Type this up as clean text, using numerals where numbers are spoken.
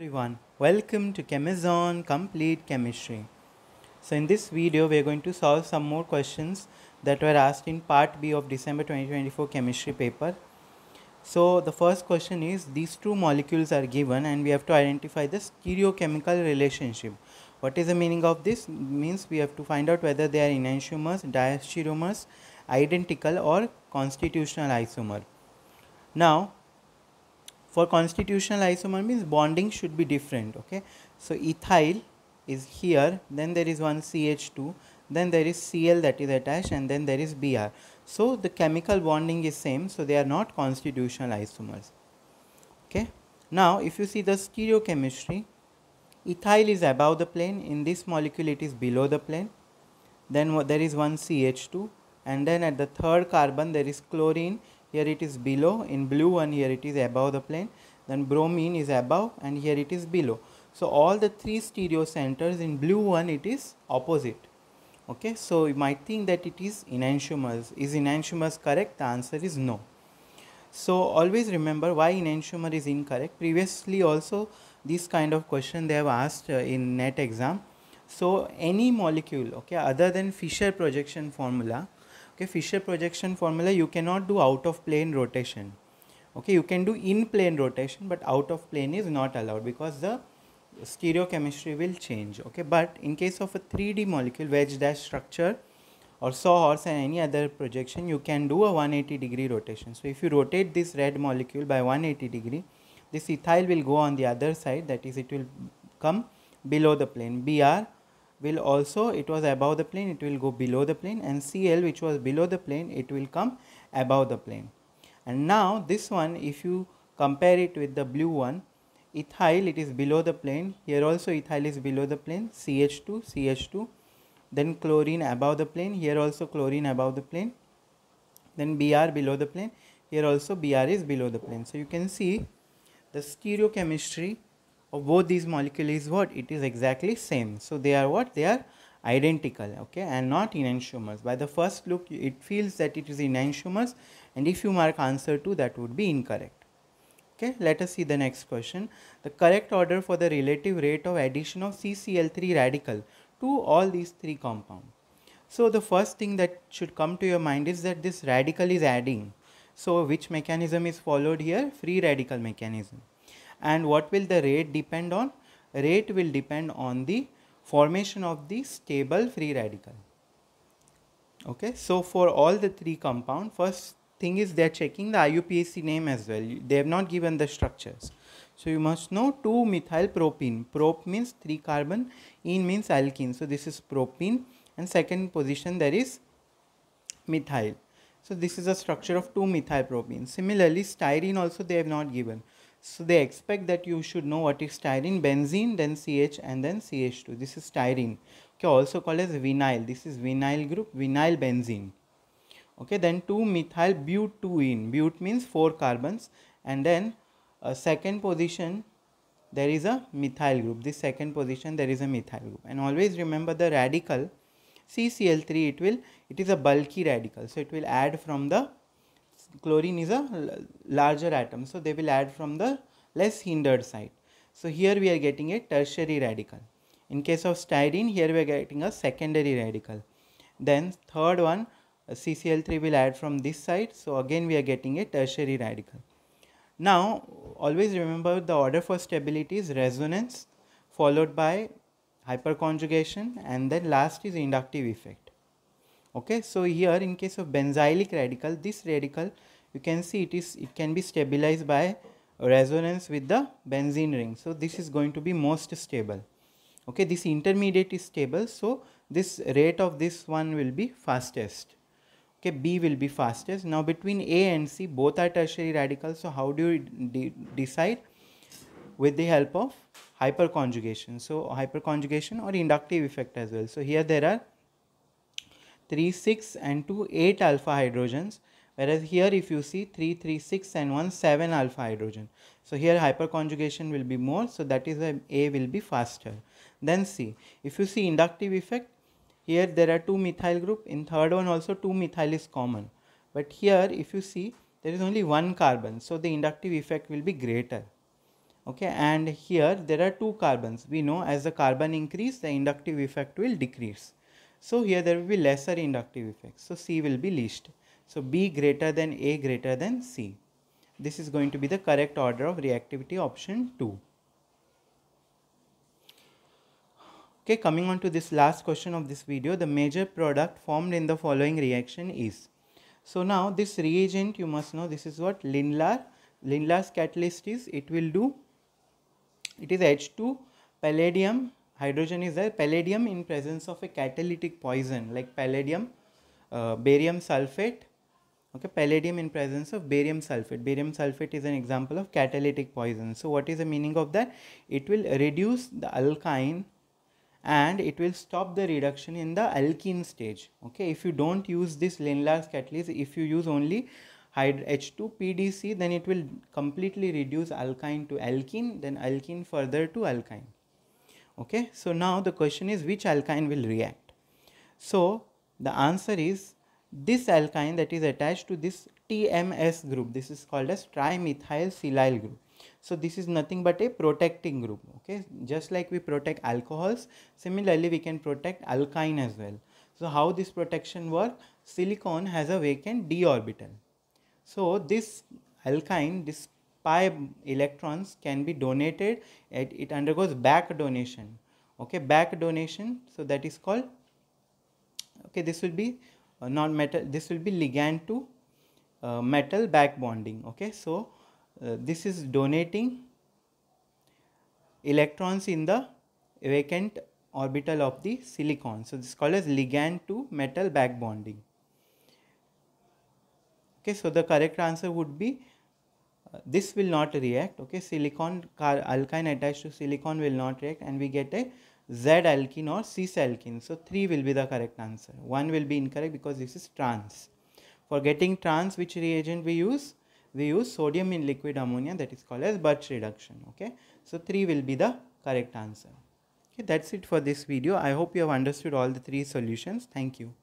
Everyone, welcome to Chemizon Complete Chemistry. So in this video we are going to solve some more questions that were asked in part B of December 2024 chemistry paper. So the first question is, these two molecules are given and we have to identify the stereochemical relationship. What is the meaning of this? Means we have to find out whether they are enantiomers, diastereomers, identical or constitutional isomer. Now for constitutional isomer means bonding should be different. Okay, so ethyl is here, then there is one CH2, then there is Cl that is attached, and then there is Br. So the chemical bonding is same, so they are not constitutional isomers. Okay, now if you see the stereochemistry, ethyl is above the plane, in this molecule it is below the plane, then there is one CH2, and then at the third carbon there is chlorine. Here it is below, in blue one here it is above the plane, then bromine is above and here it is below. So all the three stereo centers, in blue one it is opposite. Okay, so you might think that it is enantiomers. Is enantiomers correct? The answer is no. So always remember why enantiomer is incorrect. Previously also this kind of question they have asked in NET exam. So any molecule, okay, other than Fischer projection formula, okay, Fischer projection formula you cannot do out of plane rotation. Okay, you can do in plane rotation, but out of plane is not allowed because the stereochemistry will change. Okay, but in case of a 3D molecule, wedge dash structure or sawhorse and any other projection, you can do a 180-degree rotation. So if you rotate this red molecule by 180 degree, this ethyl will go on the other side, that is it will come below the plane. Br will also, it was above the plane, it will go below the plane, and Cl, which was below the plane, it will come above the plane. And now this one, if you compare it with the blue one, ethyl, it is below the plane, here also ethyl is below the plane, CH2, CH2, then chlorine above the plane, here also chlorine above the plane, then Br below the plane, here also Br is below the plane. So you can see the stereochemistry of both these molecules is what? It is exactly same. So they are what? They are identical, okay, and not enantiomers. By the first look it feels that it is enantiomers, and if you mark answer 2, that would be incorrect. Okay, let us see the next question. The correct order for the relative rate of addition of CCl3 radical to all these three compounds. So the first thing that should come to your mind is that this radical is adding. So which mechanism is followed here? Free radical mechanism. And what will the rate depend on? Rate will depend on the formation of the stable free radical. Okay, so for all the three compounds, first thing is they are checking the IUPAC name as well. They have not given the structures. So you must know 2-methyl propene. Prop means 3 carbon, ene means alkene. So this is propene, and second position there is methyl. So this is a structure of 2-methyl propene. Similarly, styrene also they have not given. So they expect that you should know what is styrene. Benzene, then CH, and then CH2. This is styrene. Okay, also called as vinyl. This is vinyl group, vinyl benzene. Okay, then 2-methyl butene. But means 4 carbons, and then second position there is a methyl group. This second position there is a methyl group. And always remember the radical CCl3, it is a bulky radical, so it will add from the chlorine is a larger atom, so they will add from the less hindered side. So here we are getting a tertiary radical. In case of styrene, here we are getting a secondary radical. Then third one, CCl3 will add from this side, so again we are getting a tertiary radical. Now always remember the order for stability is resonance followed by hyperconjugation, and then last is inductive effect. Okay, so here in case of benzylic radical, this radical you can see it can be stabilized by resonance with the benzene ring. So this is going to be most stable. Okay, this intermediate is stable, so this rate of this one will be fastest. Okay, B will be fastest. Now between A and C both are tertiary radicals, so how do you decide? With the help of hyperconjugation. So hyperconjugation or inductive effect as well. So here there are 3, 6 and 2, 8 alpha hydrogens, whereas here if you see 3, 3, 6 and 1, 7 alpha hydrogen. So here hyperconjugation will be more, so that is why A will be faster. Then C, if you see inductive effect, here there are 2 methyl group, in third one also 2 methyl is common, but here if you see there is only 1 carbon, so the inductive effect will be greater. Okay, and here there are two carbons. We know as the carbon increase, the inductive effect will decrease. So here there will be lesser inductive effect. So C will be least. So B greater than A greater than C. This is going to be the correct order of reactivity, option 2. Okay, coming on to this last question of this video, the major product formed in the following reaction is. So now this reagent, you must know, this is what lindlar. Lindlar's catalyst is, it is H2 palladium, hydrogen is there, palladium in presence of a catalytic poison like palladium, barium sulfate. Okay, palladium in presence of barium sulfate. Barium sulfate is an example of catalytic poison. So what is the meaning of that? It will reduce the alkyne and it will stop the reduction in the alkene stage. Okay, if you don't use this Lindlar's catalyst, if you use only H2PDC, then it will completely reduce alkyne to alkene, then alkene further to alkyne. Okay, so now the question is which alkyne will react. So the answer is this alkyne that is attached to this TMS group. This is called as trimethylsilyl group. So this is nothing but a protecting group. Okay, just like we protect alcohols, similarly we can protect alkyne as well. So how this protection works? Silicon has a vacant d orbital. So this alkyne, this pi electrons can be donated, it undergoes back donation. Okay, back donation, so that is called, okay, this will be non-metal, this will be ligand to metal back bonding. Okay, so this is donating electrons in the vacant orbital of the silicon. So this is called as ligand to metal back bonding. Okay, so the correct answer would be this will not react. Okay, silicon alkyne attached to silicon will not react, and we get a Z alkene or cis alkene. So 3 will be the correct answer. 1 will be incorrect because this is trans. For getting trans, which reagent we use? We use sodium in liquid ammonia, that is called as birch reduction. Okay, so 3 will be the correct answer. Okay, that's it for this video. I hope you have understood all the 3 solutions. Thank you.